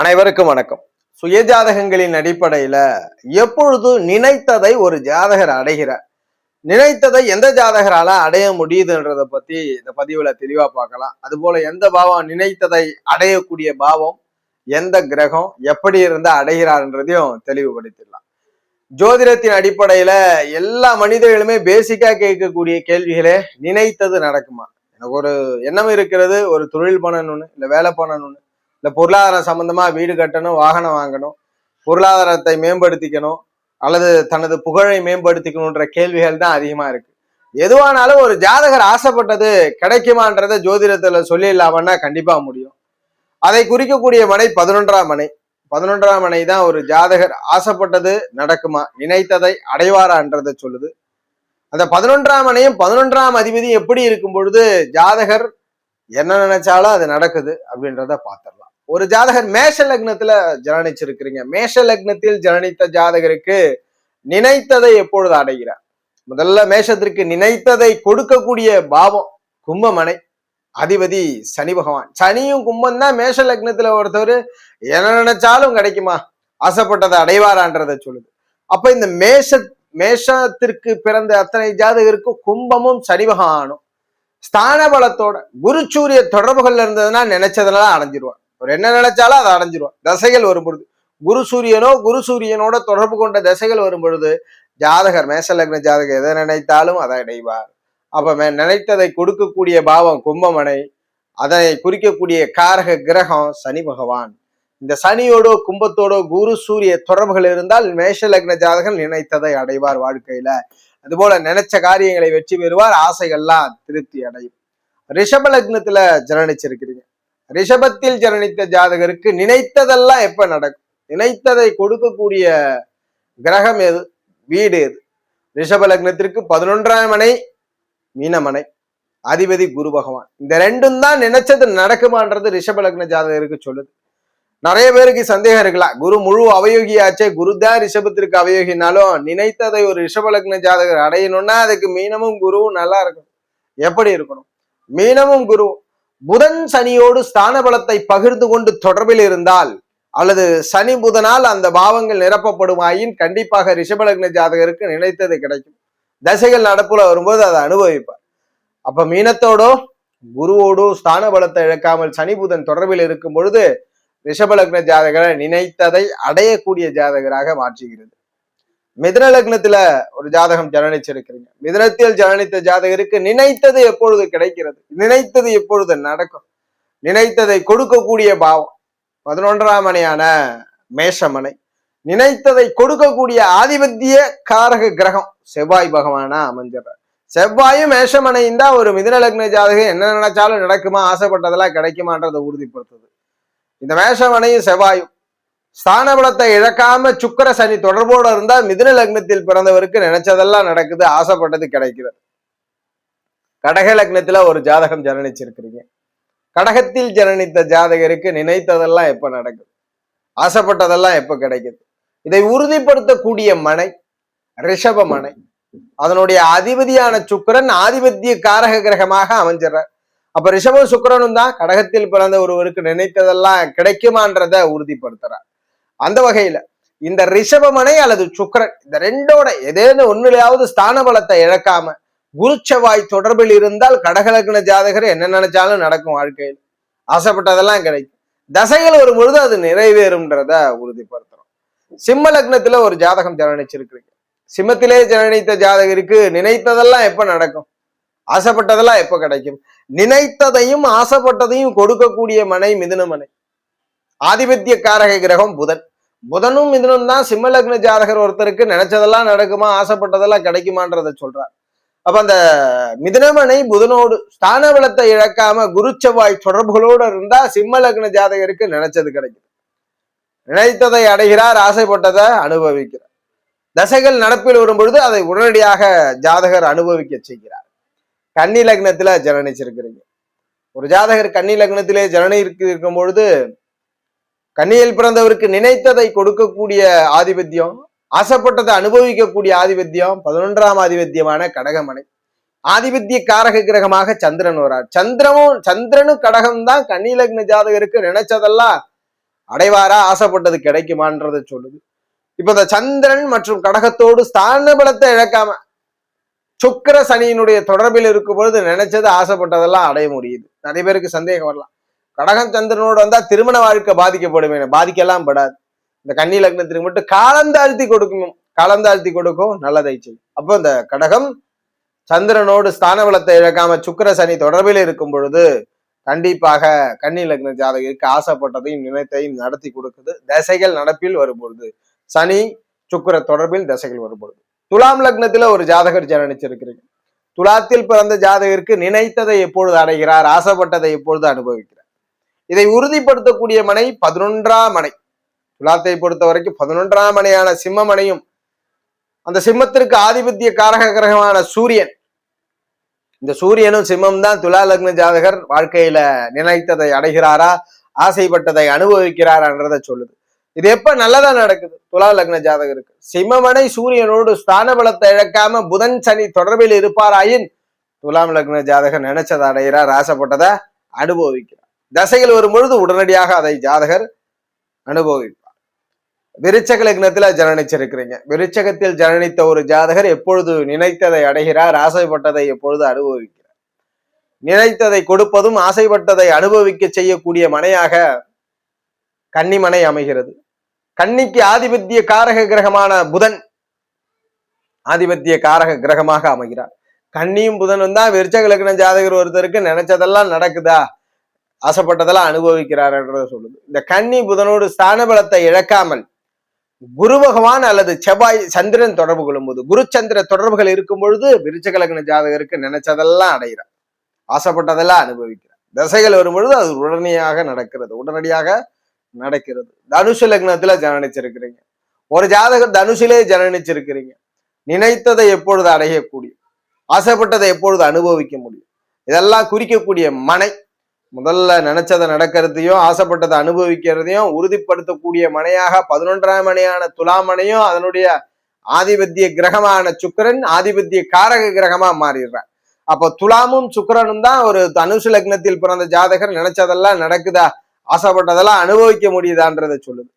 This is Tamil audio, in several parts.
அனைவருக்கும் வணக்கம். சுயஜாதகங்களின் அடிப்படையில எப்பொழுது நினைத்ததை ஒரு ஜாதகர் அடைகிறார், நினைத்ததை எந்த ஜாதகரால அடைய முடியுதுன்றத பத்தி இந்த பதிவுல தெளிவா பார்க்கலாம். அதுபோல எந்த பாவம் நினைத்ததை அடையக்கூடிய பாவம், எந்த கிரகம் எப்படி இருந்தா அடைகிறார்ன்றதையும் தெளிவுபடுத்திடலாம். ஜோதிடத்தின் அடிப்படையில எல்லா மனிதர்களுமே பேசிக்கா கேட்கக்கூடிய கேள்விகளே, நினைத்தது நடக்குமா? எனக்கு ஒரு எண்ணம் இருக்கிறது, ஒரு தொழில் பண்ணணும்னு, இல்ல வேலை பண்ணணும்னு, இல்ல பொருளாதாரம் சம்பந்தமா வீடு கட்டணும், வாகனம் வாங்கணும், பொருளாதாரத்தை மேம்படுத்திக்கணும், அல்லது தனது புகழை மேம்படுத்திக்கணும்ன்ற கேள்விகள் தான் அதிகமா இருக்கு. எதுவானாலும் ஒரு ஜாதகர் ஆசைப்பட்டது கிடைக்குமான்றத ஜோதிடத்துல சொல்லிடலாமன்னா கண்டிப்பா முடியும். அதை குறிக்கக்கூடிய மனை 11ஆம் மனை. 11ஆம் மனை தான் ஒரு ஜாதகர் ஆசைப்பட்டது நடக்குமா, நினைத்ததை அடைவாரான்றதை சொல்லுது. அந்த 11ஆம் மனையும் 11ஆம் அதிபதியும் எப்படி இருக்கும் பொழுது ஜாதகர் என்ன நினைச்சாலும் அது நடக்குது அப்படின்றத பார்த்திடலாம். ஒரு ஜாதகர் மேஷ லக்னத்துல ஜனனிச்சிருக்கிறீங்க. மேஷ லக்னத்தில் ஜனனித்த ஜாதகருக்கு நினைத்ததை எப்பொழுது அடைகிறார்? முதல்ல மேஷத்திற்கு நினைத்ததை கொடுக்கக்கூடிய பாவம் கும்பமனை, அதிபதி சனி பகவான். சனியும் கும்பம் தான் மேஷ லக்னத்துல ஒருத்தவர் என்ன நினைச்சாலும் கிடைக்குமா, ஆசைப்பட்டதை அடைவாரான்றதை சொல்லுது. அப்ப இந்த மேஷத்திற்கு பிறந்த அத்தனை ஜாதகருக்கும் கும்பமும் சனி பகவானும் ஸ்தான பலத்தோட குரு சூரிய தொடர்புகள் இருந்ததுன்னா நினைச்சதுனால அடைஞ்சிருவான். ஒரு என்ன நினைச்சாலும் அதை அடைஞ்சிருவான். தசைகள் வரும் பொழுது குரு சூரியனோட தொடர்பு கொண்ட தசைகள் வரும் பொழுது ஜாதகர், மேஷ லக்ன ஜாதகர் எதை நினைத்தாலும் அதை அடைவார். அப்ப நினைத்ததை கொடுக்கக்கூடிய பாவம் கும்பமனை, அதனை குறிக்கக்கூடிய காரக கிரகம் சனி பகவான். இந்த சனியோடோ கும்பத்தோடோ குரு சூரிய தொடர்புகள் இருந்தால் மேஷ லக்ன ஜாதகர் நினைத்ததை அடைவார் வாழ்க்கையில. அதுபோல நினைச்ச காரியங்களை வெற்றி பெறுவார், ஆசைகள்லாம் திருப்தி அடையும். ரிஷப லக்னத்துல ஜனனிச்சிருக்கிறீங்க. ரிஷபத்தில் ஜனனித்த ஜாதகருக்கு நினைத்ததெல்லாம் எப்ப நடக்கும்? நினைத்ததை கொடுக்கக்கூடிய கிரகம் எது, வீடு எது? ரிஷப லக்னத்திற்கு 11ஆம் மனை மீனமனை, அதிபதி குரு பகவான். இந்த ரெண்டும் தான் நினைச்சது நடக்குமான்றது ரிஷப லக்ன ஜாதகருக்கு சொல்லுது. நிறைய பேருக்கு சந்தேகம் இருக்கலாம், குரு முழு அவயோகியாச்சே, குரு தான் ரிஷபத்திற்கு அவயோகினாலும் நினைத்ததை ஒரு ரிஷப லக்ன ஜாதகர் அடையணும்னா அதுக்கு மீனமும் குருவும் நல்லா இருக்கணும். எப்படி இருக்கணும்? மீனமும் குருவும் புதன் சனியோடு ஸ்தான பலத்தை பகிர்ந்து கொண்டு தொடர்பில் இருந்தால், அல்லது சனி புதனால் அந்த பாவங்கள் நிரப்பப்படுமாயின் கண்டிப்பாக ரிஷப லக்ன ஜாதகருக்கு நினைத்தது கிடைக்கும். தசைகள் நடப்புல வரும்போது அதை அனுபவிப்பார். அப்ப மீனத்தோடோ குருவோடோ ஸ்தான பலத்தை இழக்காமல் சனி புதன் தொடர்பில் இருக்கும் பொழுது ரிஷப லக்ன ஜாதகரை நினைத்ததை அடையக்கூடிய ஜாதகராக மாற்றுகிறது. மிதுன லக்னத்துல ஒரு ஜாதகம் ஜனனிச்சிருக்கிறீங்க. மிதுனத்தில் ஜனனித்த ஜாதகருக்கு நினைத்தது எப்பொழுது கிடைக்கிறது, நினைத்தது எப்பொழுது நடக்கும்? நினைத்ததை கொடுக்கக்கூடிய பாவம் 11ஆம் மனையான மேஷமனை. நினைத்ததை கொடுக்கக்கூடிய ஆதிபத்திய காரக கிரகம் செவ்வாய் பகவானா அமைஞ்சிடறார். செவ்வாயும் மேஷமனையும் தான் ஒரு மிதுன லக்ன ஜாதகம் என்ன நினைச்சாலும் நடக்குமா, ஆசைப்பட்டதெல்லாம் கிடைக்குமான்றதை உறுதிப்படுத்துது. இந்த மேஷமனையும் செவ்வாயும் ஸ்தான பலத்தை இழக்காம சுக்கிர சனி தொடர்போடு இருந்தா மிதுன லக்னத்தில் பிறந்தவருக்கு நினைச்சதெல்லாம் நடக்குது, ஆசைப்பட்டது கிடைக்கிறது. கடக லக்னத்துல ஒரு ஜாதகம் ஜனனிச்சிருக்கிறீங்க. கடகத்தில் ஜனனித்த ஜாதகருக்கு நினைத்ததெல்லாம் எப்ப நடக்குது, ஆசைப்பட்டதெல்லாம் எப்ப கிடைக்குது? இதை உறுதிப்படுத்தக்கூடிய மனை ரிஷப மனை. அதனுடைய அதிபதியான சுக்கிரன் ஆதிபத்திய காரக கிரகமாக அமைஞ்சிடறார். அப்ப ரிஷபம் சுக்கிரனும் தான் கடகத்தில் பிறந்த ஒருவருக்கு நினைத்ததெல்லாம் கிடைக்குமான்றத உறுதிப்படுத்துறார். அந்த வகையில இந்த ரிஷபமனை அல்லது சுக்கிரன், இந்த ரெண்டோட ஏதேனும் ஒண்ணுலையாவது ஸ்தான பலத்தை இழக்காம குரு செவ்வாய் தொடர்பில் இருந்தால் கடகலக்ன ஜாதகர் என்ன நினைச்சாலும் நடக்கும், வாழ்க்கையில் ஆசைப்பட்டதெல்லாம் கிடைக்கும். தசைகள் வரும் பொழுது அது நிறைவேறும்ன்றத உறுதிப்படுத்துறோம். சிம்ம லக்னத்துல ஒரு ஜாதகம் ஜனனிச்சிருக்கிறீங்க. சிம்மத்திலே ஜனனித்த ஜாதகருக்கு நினைத்ததெல்லாம் எப்ப நடக்கும், ஆசைப்பட்டதெல்லாம் எப்ப கிடைக்கும்? நினைத்ததையும் ஆசைப்பட்டதையும் கொடுக்கக்கூடிய மனை மிதுன மனை. ஆதிபத்திய காரக கிரகம் புதன். புதனும் மிதுனும் தான் சிம்ம லக்ன ஜாதகர் ஒருத்தருக்கு நினைச்சதெல்லாம் நடக்குமா, ஆசைப்பட்டதெல்லாம் கிடைக்குமான்றத சொல்றார். அப்ப அந்த மிதுனமனை புதனோடு ஸ்தான பலத்தை இழக்காம குரு செவ்வாய் தொடர்புகளோடு இருந்தா சிம்ம லக்ன ஜாதகருக்கு நினைச்சது கிடைக்கும். நினைத்ததை அடைகிறார், ஆசைப்பட்டதை அனுபவிக்கிறார். தசைகள் நடப்பில் வரும் பொழுது அதை உடனடியாக ஜாதகர் அனுபவிக்க செய்கிறார். கன்னி லக்னத்துல ஜனனிச்சிருக்கிறீங்க. ஒரு ஜாதகர் கன்னி லக்னத்திலே இருக்கும் பொழுது கன்னியில் பிறந்தவருக்கு நினைத்ததை கொடுக்கக்கூடிய ஆதிபத்தியம், ஆசைப்பட்டதை அனுபவிக்கக்கூடிய ஆதிபத்தியம் 11ஆம் ஆதிபத்தியமான கடகமனை. ஆதிபத்திய காரக கிரகமாக சந்திரன் வரார். சந்திரனும் கடகம் தான் கன்னி லக்ன ஜாதகருக்கு நினைச்சதெல்லாம் அடைவாரா, ஆசைப்பட்டது கிடைக்குமான்றதை சொல்லுது. இப்ப இந்த சந்திரன் மற்றும் கடகத்தோடு ஸ்தான பலத்தை இழக்காம சுக்கிர சனியினுடைய தொடர்பில் இருக்கும் பொழுது நினைச்சது ஆசைப்பட்டதெல்லாம் அடைய முடியுது. நிறைய பேருக்கு சந்தேகம் வரலாம், கடகம் சந்திரனோடு வந்தா திருமண வாழ்க்கை பாதிக்கப்படுமே. பாதிக்கலாம் படாது. இந்த கன்னி லக்னத்திற்கு மட்டும் காலந்தாழ்த்தி கொடுக்கும் நல்லதை செய்யும். அப்போ இந்த கடகம் சந்திரனோடு ஸ்தான பலத்தை இழக்காம சுக்கிர சனி தொடர்பில் இருக்கும் பொழுது கண்டிப்பாக கன்னி லக்ன ஜாதகருக்கு ஆசைப்பட்டதையும் நினைத்தையும் நடத்தி கொடுக்குது. தசைகள் நடப்பில் வரும்பொழுது, சனி சுக்கிர தொடர்பில் தசைகள் வரும்பொழுது. துலாம் லக்னத்துல ஒரு ஜாதகர் ஜனனிச்சிருக்கிறீங்க. துலாத்தில் பிறந்த ஜாதகருக்கு நினைத்ததை எப்பொழுது அடைகிறார், ஆசைப்பட்டதை எப்பொழுது அனுபவிக்கிறார். இதை உறுதிப்படுத்தக்கூடிய மனை 11ஆம் மனை. துலாத்தை பொறுத்த வரைக்கும் 11ஆம் மனையான சிம்ம மனையும், அந்த சிம்மத்திற்கு ஆதிபத்திய காரக கிரகமான சூரியன், இந்த சூரியனும் சிம்மம் தான் துலா லக்ன ஜாதகர் வாழ்க்கையில நினைத்ததை அடைகிறாரா, ஆசைப்பட்டதை அனுபவிக்கிறாரான்றதை சொல்லுது. இது எப்ப நல்லதா நடக்குது துலா லக்ன ஜாதகருக்கு? சிம்மமனை சூரியனோடு ஸ்தான பலத்தை இழக்காம புதன் சனி தொடர்பில் இருப்பாராயின் துலாம் லக்ன ஜாதகர் நினைச்சதை அடைகிறார், ஆசைப்பட்டதை அனுபவிக்கிறார். தசைகள் வரும்பொழுது உடனடியாக அதை ஜாதகர் அனுபவிப்பார். விருச்சக லக்னத்துல ஜனனிச்சிருக்கிறீங்க. விருச்சகத்தில் ஜனனித்த ஒரு ஜாதகர் எப்பொழுது நினைத்ததை அடைகிறார், ஆசைப்பட்டதை எப்பொழுது அனுபவிக்கிறார். நினைத்ததை கொடுப்பதும் ஆசைப்பட்டதை அனுபவிக்க செய்யக்கூடிய மனையாக கன்னிமனை அமைகிறது. கன்னிக்கு ஆதிபத்திய காரக கிரகமான புதன் ஆதிபத்திய காரக கிரகமாக அமைகிறார். கன்னியும் புதனும் தான் விருச்சக லக்ன ஜாதகர் ஒருத்தருக்கு நினைச்சதெல்லாம் நடக்குதா, ஆசைப்பட்டதெல்லாம் அனுபவிக்கிறார்ன்றத சொல்லுது. இந்த கன்னி புதனோடு ஸ்தான பலத்தை இழக்காமல் குரு பகவான் அல்லது செவ்வாய் சந்திரன் தொடர்பு கொள்ளும் போது, குரு சந்திர தொடர்புகள் இருக்கும் பொழுது விருச்சக லக்ன ஜாதகருக்கு நினைச்சதெல்லாம் அடைகிறார், ஆசைப்பட்டதெல்லாம் அனுபவிக்கிறார். தசைகள் வரும் பொழுது அது உடனடியாக நடக்கிறது. தனுசு லக்னத்துல ஜனனிச்சிருக்கிறீங்க. ஒரு ஜாதகர் தனுசிலே ஜனனிச்சிருக்கிறீங்க. நினைத்ததை எப்பொழுது அடையக்கூடிய, ஆசைப்பட்டதை எப்பொழுது அனுபவிக்க முடியும், இதெல்லாம் குறிக்கக்கூடிய மனை. முதல்ல நினைச்சதை நடக்கிறதையும் ஆசைப்பட்டதை அனுபவிக்கிறதையும் உறுதிப்படுத்தக்கூடிய மனையாக 11ஆம் மனையான துலாமனையும் அதனுடைய ஆதிபத்திய கிரகமான சுக்கிரன் ஆதிபத்திய காரக கிரகமா மாறிடுறார். அப்போ துலாமும் சுக்கிரனும் தான் ஒரு தனுசு லக்னத்தில் பிறந்த ஜாதகர் நினைச்சதெல்லாம் நடக்குதா, ஆசைப்பட்டதெல்லாம் அனுபவிக்க முடியுதான்றதை சொல்லுது.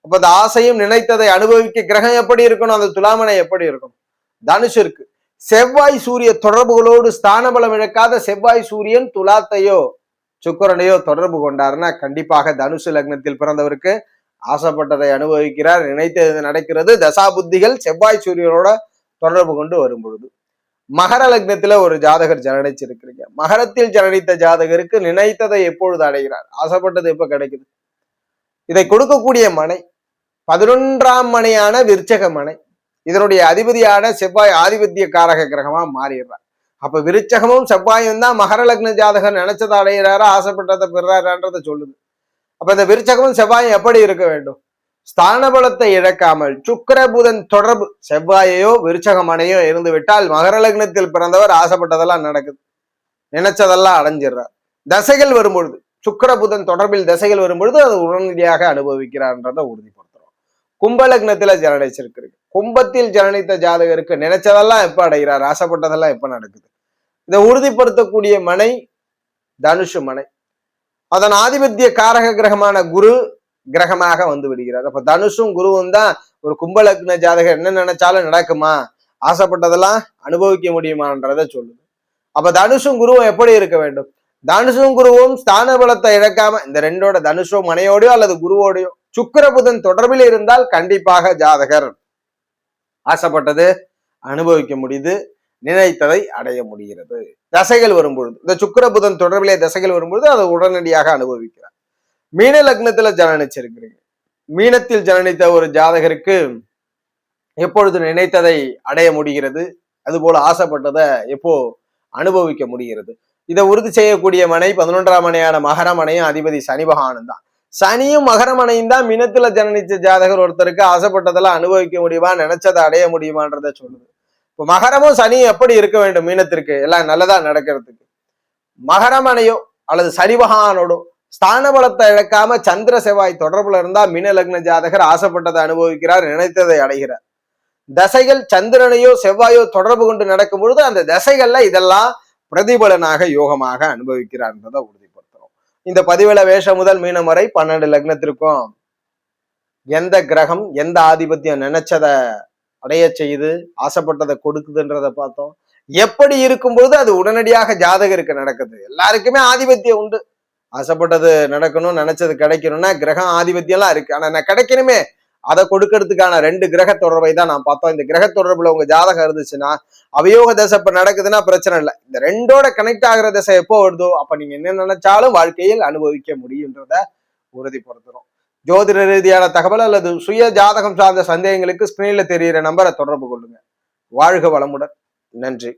அப்ப அந்த ஆசையும் நினைத்ததை அனுபவிக்க கிரகம் எப்படி இருக்கணும், அந்த துலாமனை எப்படி இருக்கணும்? தனுஷ் இருக்கு. செவ்வாய் சூரிய தொடர்புகளோடு ஸ்தான பலம் இழக்காத செவ்வாய் சூரியன் துலாத்தையோ சுக்கிரனையோ தொடர்பு கொண்டாருன்னா கண்டிப்பாக தனுசு லக்னத்தில் பிறந்தவருக்கு ஆசைப்பட்டதை அனுபவிக்கிறார், நினைத்தது நடக்கிறது. தசா புத்திகள் செவ்வாய் சூரியனோட தொடர்பு கொண்டு வரும் பொழுது. மகர லக்னத்துல ஒரு ஜாதகர் ஜனனிச்சிருக்கிறீங்க. மகரத்தில் ஜனனித்த ஜாதகருக்கு நினைத்ததை எப்பொழுது அடைகிறார், ஆசைப்பட்டது எப்ப கிடைக்குது? இதை கொடுக்கக்கூடிய மனை 11ஆம் மனையான விருச்சக மனை. இதனுடைய அதிபதியான செவ்வாய் ஆதிபத்திய காரக கிரகமா மாறிடுறார். அப்ப விருச்சகமும் செவ்வாயும் தான் மகர லக்ன ஜாதகர் நினைச்சதை அடைகிறாரா, ஆசைப்பட்டதை பெறாரான்றதை சொல்லுது. அப்ப இந்த விருச்சகமும் செவ்வாயும் எப்படி இருக்க வேண்டும்? ஸ்தான பலத்தை இழக்காமல் சுக்கிர புதன் தொடர்பு செவ்வாயையோ விருச்சகமனையோ இருந்து விட்டால் மகர லக்னத்தில் பிறந்தவர் ஆசைப்பட்டதெல்லாம் நடக்குது, நினைச்சதெல்லாம் அடைஞ்சிடுறார். தசைகள் வரும்பொழுது சுக்கிர புதன் தொடர்பில் தசைகள் வரும்பொழுது அது உடனடியாக அனுபவிக்கிறார்ன்றதை உறுதிப்படுத்துறோம். கும்ப லக்னத்துல ஜனனிச்சிருக்கிறீங்க. கும்பத்தில் ஜனனித்த ஜாதகருக்கு நினைச்சதெல்லாம் எப்ப அடைகிறார், ஆசைப்பட்டதெல்லாம் எப்ப நடக்குது? இதை உறுதிப்படுத்தக்கூடிய மனை தனுஷு மனை. அதன் ஆதிபத்திய காரக கிரகமான குரு கிரகமாக வந்து விடுகிறார். அப்ப தனுஷும் குருவும் தான் ஒரு கும்ப லக்ன ஜாதகர் என்ன நினைச்சாலும் நடக்குமா, ஆசைப்பட்டதெல்லாம் அனுபவிக்க முடியுமான்றதை சொல்லுது. அப்ப தனுஷும் குருவும் எப்படி இருக்க வேண்டும்? தனுஷும் குருவும் ஸ்தான பலத்தை இழக்காம இந்த ரெண்டோட தனுஷோ மனையோடையோ அல்லது குருவோடையோ சுக்கிர புதன் தொடர்பில் இருந்தால் கண்டிப்பாக ஜாதகர் ஆசைப்பட்டது அனுபவிக்க முடியுது, நினைத்ததை அடைய முடிகிறது. தசைகள் வரும்பொழுது இந்த சுக்கிர புதன் தொடர்பிலே தசைகள் வரும்பொழுது அதை உடனடியாக அனுபவிக்கிறார். மீன லக்னத்துல ஜனனிச்சிருக்கிறீங்க. மீனத்தில் ஜனனித்த ஒரு ஜாதகருக்கு எப்பொழுது நினைத்ததை அடைய முடிகிறது, அதுபோல ஆசைப்பட்டதை எப்போ அனுபவிக்க முடிகிறது? இதை உறுதி செய்யக்கூடிய மனை 11ஆம் மனையான மகரமனையும் அதிபதி சனி பகவானும் தான். சனியும் மகரமனையும் தான் மீனத்துல ஜனனிச்ச ஜாதகர் ஒருத்தருக்கு ஆசைப்பட்டதெல்லாம் அனுபவிக்க முடியுமா, நினைச்சதை அடைய முடியுமான்றத சொல்லுது. இப்போ மகரமும் சனியும் எப்படி இருக்க வேண்டும் மீனத்திற்கு எல்லாம் நல்லதா நடக்கிறதுக்கு? மகரமனையோ அல்லது சனி பகவானோடோ ஸ்தான பலத்தை இழக்காம சந்திர செவ்வாய் தொடர்புல இருந்தா மீன லக்ன ஜாதகர் ஆசைப்பட்டதை அனுபவிக்கிறார், நினைத்ததை அடைகிறார். தசைகள் சந்திரனையோ செவ்வாயோ தொடர்பு கொண்டு நடக்கும் பொழுது அந்த தசைகள்ல இதெல்லாம் பிரதிபலனாக யோகமாக அனுபவிக்கிறார்ன்றதை உறுதிப்படுத்துறோம். இந்த பதிவுல வேஷம் முதல் மீனம் வரை 12 லக்னத்திற்கும் எந்த கிரகம் எந்த ஆதிபத்தியம் நினைச்சத அடைய செய்யுது, ஆசைப்பட்டதை கொடுக்குதுன்றத பார்த்தோம். எப்படி இருக்கும்போது அது உடனடியாக ஜாதகருக்கு நடக்குது. எல்லாருக்குமே ஆதிபத்தியம் உண்டு. ஆசைப்பட்டது நடக்கணும், நினைச்சது கிடைக்கணும்னா கிரகம் ஆதிபத்தியம் எல்லாம் இருக்கு. ஆனா நான் கிடைக்கணுமே, அதை கொடுக்கறதுக்கான 2 கிரக தொடர்பை தான் நான் பார்த்தோம். இந்த கிரக தொடர்புல உங்க ஜாதகம் இருந்துச்சுன்னா, அவயோக தசை இப்ப நடக்குதுன்னா பிரச்சனை இல்லை. இந்த 2ஓட கனெக்ட் ஆகிற தசை எப்போ வருதோ அப்ப நீங்க என்ன நினைச்சாலும் வாழ்க்கையில் அனுபவிக்க முடியுன்றத உறுதிப்படுத்துறோம். ஜோதிட ரீதியான தகவல் அல்லது சுய ஜாதகம் சார்ந்த சந்தேகங்களுக்கு ஸ்கிரீன்ல தெரிகிற நம்பரை தொடர்பு கொள்ளுங்க. வாழ்க வளமுடன். நன்றி.